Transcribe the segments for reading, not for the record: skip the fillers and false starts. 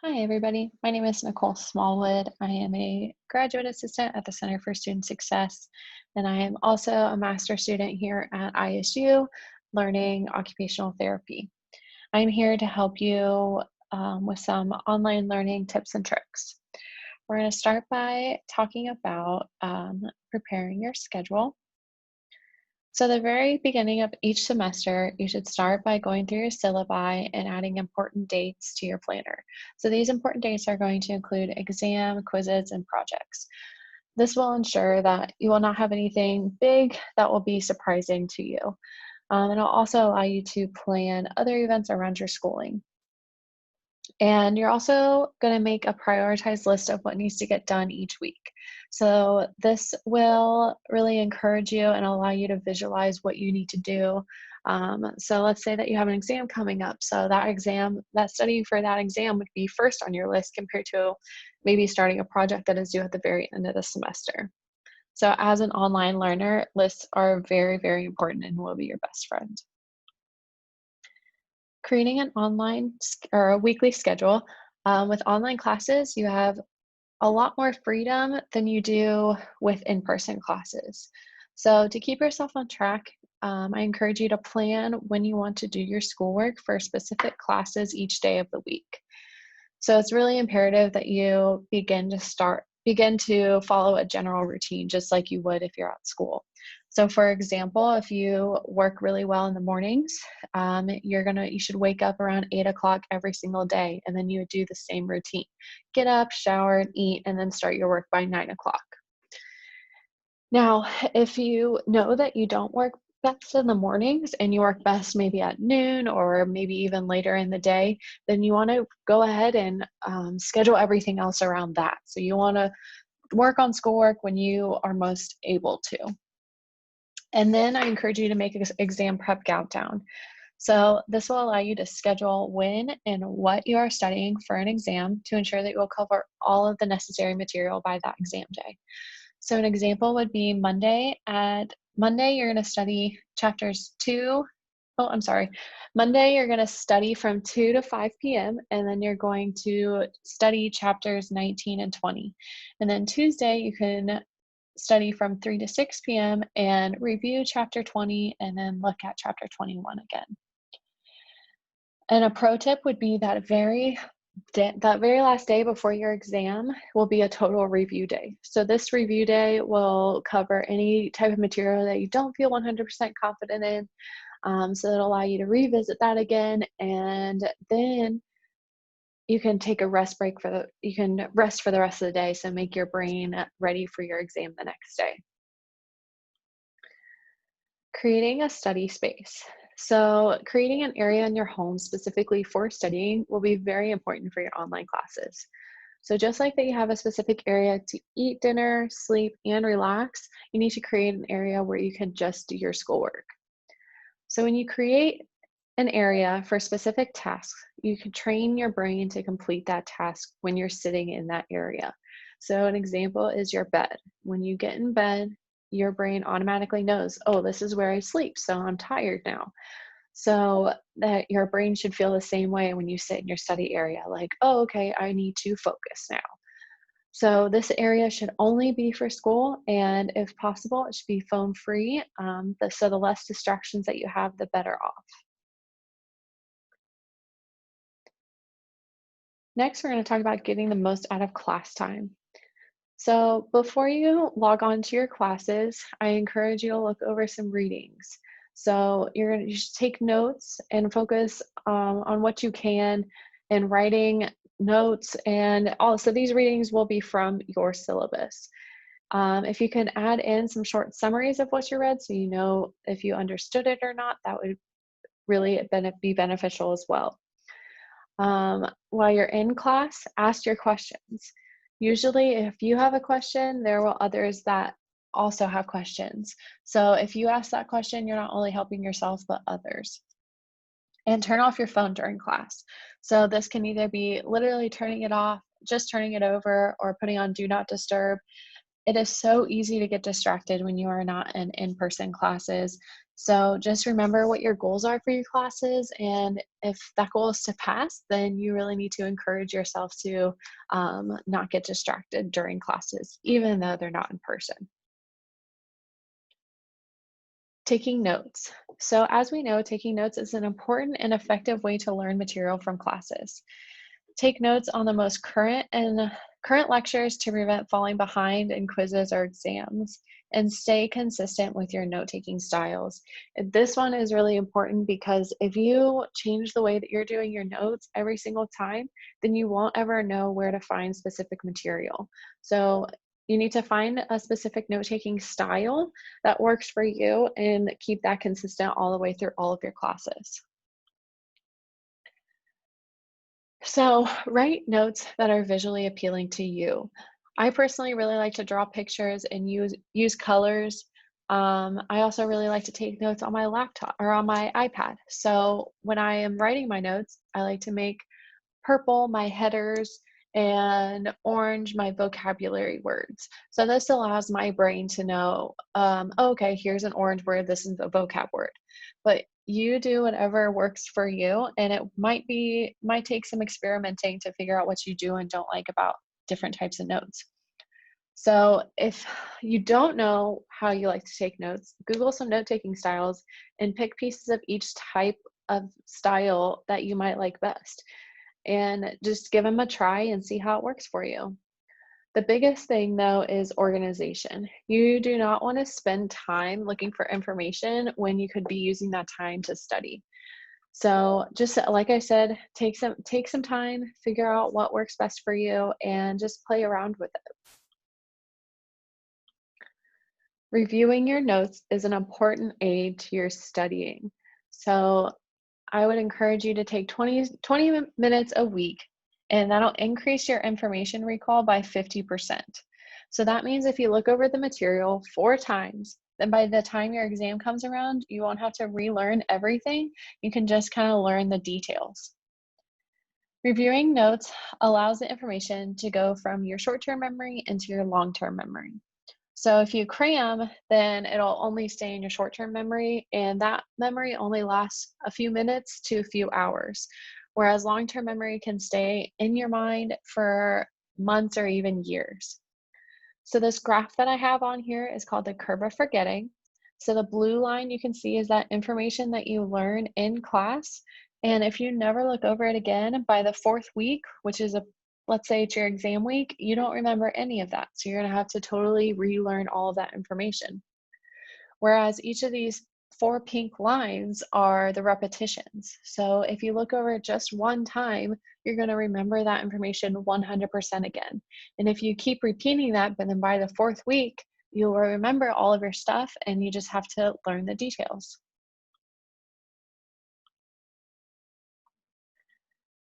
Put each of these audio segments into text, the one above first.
Hi, everybody. My name is Nicole Smallwood. I am a graduate assistant at the Center for Student Success, and I am also a master's student here at ISU learning occupational therapy. I'm here to help you with some online learning tips and tricks. We're going to start by talking about preparing your schedule. So, the very beginning of each semester, you should start by going through your syllabi and adding important dates to your planner. So, these important dates are going to include exam, quizzes, and projects. This will ensure that you will not have anything big that will be surprising to you. And it'll also allow you to plan other events around your schooling. And you're also going to make a prioritized list of what needs to get done each week. So, this will really encourage you and allow you to visualize what you need to do. So, let's say that you have an exam coming up. So, that study for that exam would be first on your list compared to maybe starting a project that is due at the very end of the semester. So, as an online learner, lists are very, very important and will be your best friend. Creating an or a weekly schedule. With online classes, you have a lot more freedom than you do with in-person classes. So to keep yourself on track, I encourage you to plan when you want to do your schoolwork for specific classes each day of the week. So it's really imperative that you begin to follow a general routine, just like you would if you're at school. So for example, if you work really well in the mornings, you should wake up around 8 o'clock every single day, and then you would do the same routine. Get up, shower, and eat, and then start your work by 9 o'clock. Now, if you know that you don't work best in the mornings and you work best maybe at noon or maybe even later in the day, then you want to go ahead and schedule everything else around that. So you want to work on schoolwork when you are most able to. And then I encourage you to make an exam prep countdown. So this will allow you to schedule when and what you are studying for an exam to ensure that you will cover all of the necessary material by that exam day. So an example would be Monday. Monday, you're going to study chapters 2. Oh, I'm sorry. Monday, you're going to study from 2 to 5 p.m., and then you're going to study chapters 19 and 20. And then Tuesday, you can study from 3 to 6 p.m. and review chapter 20 and then look at chapter 21 again. And a pro tip would be that that very last day before your exam will be a total review day. So this review day will cover any type of material that you don't feel 100% confident in. So it'll allow you to revisit that again, and then you can take a you can rest for the rest of the day. So make your brain ready for your exam the next day. Creating a study space. So, creating an area in your home specifically for studying will be very important for your online classes. So, just like that, you have a specific area to eat dinner, sleep, and relax, you need to create an area where you can just do your schoolwork. So, when you create an area for specific tasks, you can train your brain to complete that task when you're sitting in that area. So, an example is your bed. When you get in bed, your brain automatically knows, oh, this is where I sleep, so I'm tired now. So, that your brain should feel the same way when you sit in your study area, like, oh, okay, I need to focus now. So, this area should only be for school, and if possible, it should be phone free. So, the less distractions that you have, the better off. Next, we're going to talk about getting the most out of class time. So, before you log on to your classes, I encourage you to look over some readings. So, you should take notes and focus on what you can and writing notes. And also, these readings will be from your syllabus. If you can add in some short summaries of what you read so you know if you understood it or not, that would really be beneficial as well. While you're in class, ask your questions. Usually, if you have a question, there will others that also have questions. So if you ask that question, you're not only helping yourself, but others. And turn off your phone during class. So this can either be literally turning it off, just turning it over, or putting on do not disturb. It is so easy to get distracted when you are not in in-person classes. So just remember what your goals are for your classes, and if that goal is to pass, then you really need to encourage yourself to not get distracted during classes, even though they're not in person. Taking notes. So as we know, taking notes is an important and effective way to learn material from classes. Take notes on the most current lectures to prevent falling behind in quizzes or exams, and stay consistent with your note-taking styles. And this one is really important because if you change the way that you're doing your notes every single time, then you won't ever know where to find specific material. So you need to find a specific note-taking style that works for you and keep that consistent all the way through all of your classes. So, write notes that are visually appealing to you. I personally really like to draw pictures and use colors. I also really like to take notes on my laptop or on my iPad. So, when I am writing my notes, I like to make purple my headers and orange my vocabulary words. So this allows my brain to know, oh, okay, here's an orange word, this is a vocab word. But you do whatever works for you, and it might take some experimenting to figure out what you do and don't like about different types of notes. So if you don't know how you like to take notes, Google some note-taking styles and pick pieces of each type of style that you might like best, and just give them a try and see how it works for you. The biggest thing though is organization. You do not want to spend time looking for information when you could be using that time to study. So just like I said, take some time, figure out what works best for you, and just play around with it. Reviewing your notes is an important aid to your studying. So I would encourage you to take 20 minutes a week, and that'll increase your information recall by 50%. So that means if you look over the material 4 times, then by the time your exam comes around, you won't have to relearn everything. You can just kind of learn the details. Reviewing notes allows the information to go from your short-term memory into your long-term memory. So if you cram, then it'll only stay in your short-term memory, and that memory only lasts a few minutes to a few hours, whereas long-term memory can stay in your mind for months or even years. So this graph that I have on here is called the curve of forgetting. So the blue line you can see is that information that you learn in class. And if you never look over it again by the 4th week, which is let's say it's your exam week, you don't remember any of that. So you're going to have to totally relearn all of that information. Whereas each of these 4 pink lines are the repetitions. So if you look over it just one time, you're going to remember that information 100% again. And if you keep repeating that, but then by the 4th week, you'll remember all of your stuff and you just have to learn the details.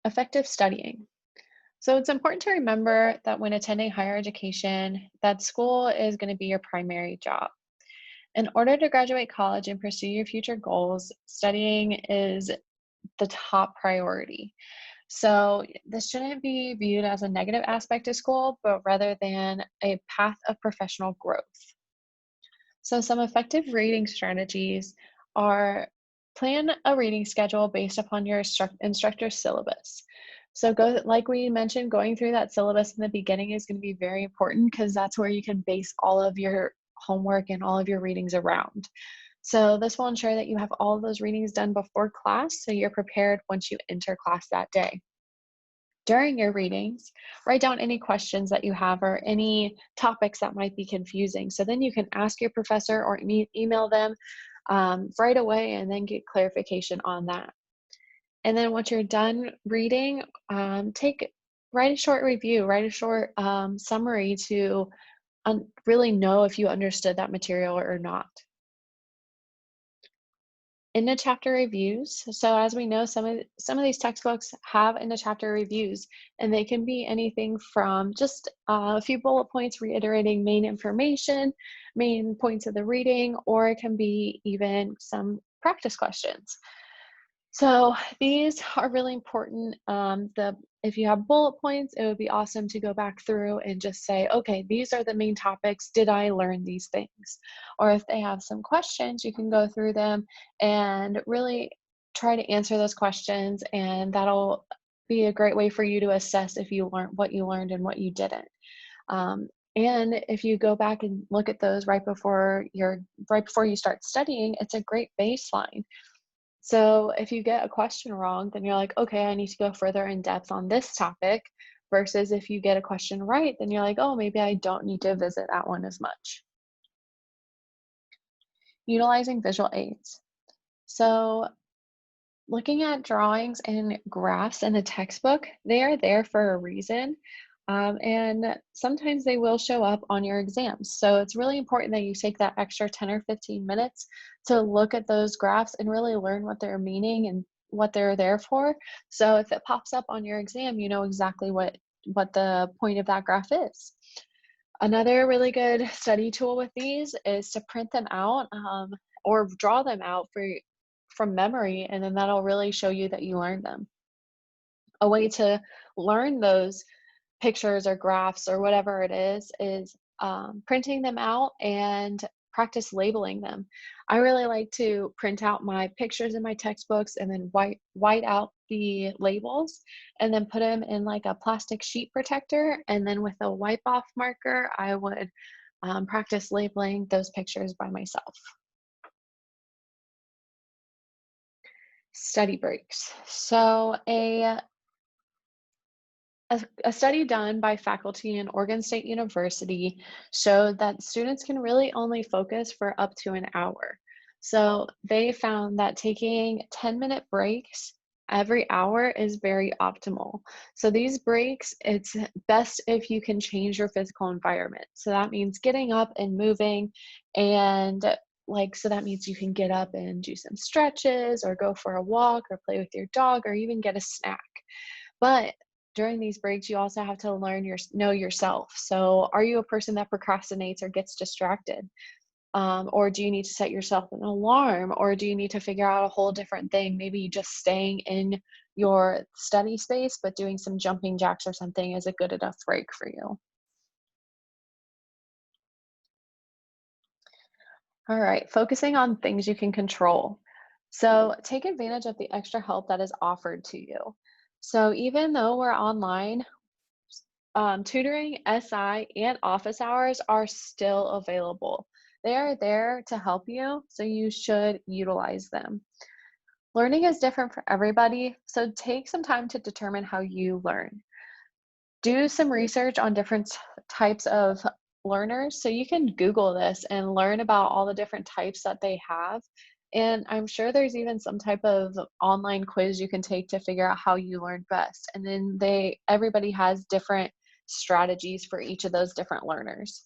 Effective studying. So it's important to remember that when attending higher education, that school is going to be your primary job. In order to graduate college and pursue your future goals, studying is the top priority. So this shouldn't be viewed as a negative aspect of school, but rather than a path of professional growth. So some effective reading strategies are: plan a reading schedule based upon your instructor's syllabus. So like we mentioned, going through that syllabus in the beginning is going to be very important because that's where you can base all of your homework and all of your readings around. So this will ensure that you have all of those readings done before class so you're prepared once you enter class that day. During your readings, write down any questions that you have or any topics that might be confusing. So then you can ask your professor or email them right away and then get clarification on that. And then once you're done reading, write a short review, write a short summary to really know if you understood that material or not. End of chapter reviews. So as we know, some of these textbooks have end of chapter reviews, and they can be anything from just a few bullet points reiterating main information, main points of the reading, or it can be even some practice questions. So these are really important. If you have bullet points, it would be awesome to go back through and just say, okay, these are the main topics. Did I learn these things? Or if they have some questions, you can go through them and really try to answer those questions, and that'll be a great way for you to assess if you learned what you learned and what you didn't. Um, and if you go back and look at those right before you start studying, it's a great baseline. So if you get a question wrong, then you're like, okay, I need to go further in depth on this topic. Versus if you get a question right, then you're like, oh, maybe I don't need to visit that one as much. Utilizing visual aids. So looking at drawings and graphs in a textbook, they are there for a reason. And sometimes they will show up on your exams. So it's really important that you take that extra 10 or 15 minutes to look at those graphs and really learn what they're meaning and what they're there for. So if it pops up on your exam, you know exactly what the point of that graph is. Another really good study tool with these is to print them out, or draw them out from memory, and then that'll really show you that you learned them. A way to learn those pictures or graphs or whatever it is printing them out and practice labeling them. I really like to print out my pictures in my textbooks and then white out the labels and then put them in like a plastic sheet protector. And then with a wipe off marker, I would practice labeling those pictures by myself. Study breaks. So a study done by faculty in Oregon State University showed that students can really only focus for up to an hour. So they found that taking 10-minute breaks every hour is very optimal. So these breaks, it's best if you can change your physical environment. So that means getting up and moving, and so that means you can get up and do some stretches or go for a walk or play with your dog or even get a snack. But during these breaks, you also have to know yourself. So, are you a person that procrastinates or gets distracted? Or do you need to set yourself an alarm? Or do you need to figure out a whole different thing? Maybe just staying in your study space, but doing some jumping jacks or something is a good enough break for you. All right, focusing on things you can control. So, take advantage of the extra help that is offered to you. So, even though we're online, tutoring, SI, and office hours are still available. They are there to help you, so you should utilize them. Learning is different for everybody, so take some time to determine how you learn. Do some research on different types of learners. So you can Google this and learn about all the different types that they have. And I'm sure there's even some type of online quiz you can take to figure out how you learn best. And then everybody has different strategies for each of those different learners.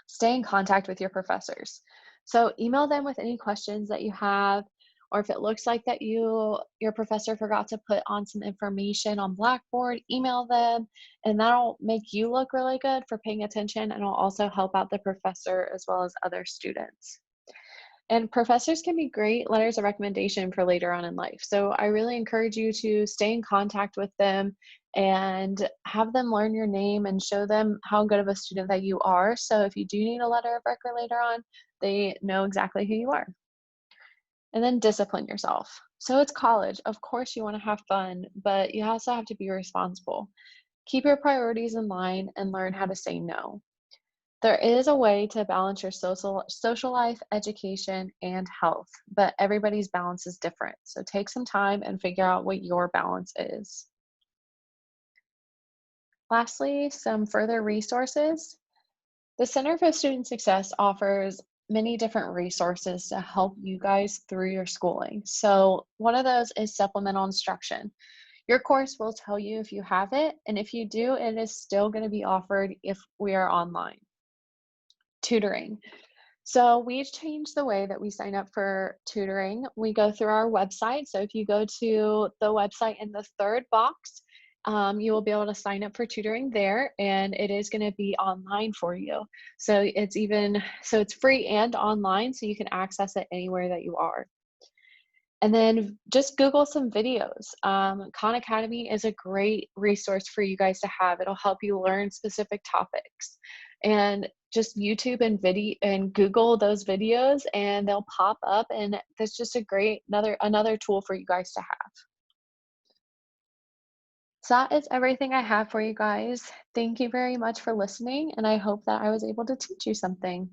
Stay in contact with your professors. So email them with any questions that you have, or if it looks like that your professor forgot to put on some information on Blackboard, email them, and that'll make you look really good for paying attention, and it'll also help out the professor as well as other students. And professors can be great letters of recommendation for later on in life. So I really encourage you to stay in contact with them and have them learn your name and show them how good of a student that you are. So if you do need a letter of record later on, they know exactly who you are. And then discipline yourself. So it's college. Of course, you want to have fun, but you also have to be responsible. Keep your priorities in line and learn how to say no. There is a way to balance your social life, education, and health, but everybody's balance is different. So take some time and figure out what your balance is. Lastly, some further resources. The Center for Student Success offers many different resources to help you guys through your schooling. So one of those is supplemental instruction. Your course will tell you if you have it, and if you do, it is still going to be offered if we are online. Tutoring. So we changed the way that we sign up for tutoring. We go through our website. So if you go to the website in the third box, you will be able to sign up for tutoring there, and it is going to be online for you. So it's free and online, so you can access it anywhere that you are. And then just Google some videos. Khan Academy is a great resource for you guys to have. It'll help you learn specific topics. And just YouTube and video and Google those videos and they'll pop up, and that's just a great another tool for you guys to have. So that is everything I have for you guys. Thank you very much for listening, and I hope that I was able to teach you something.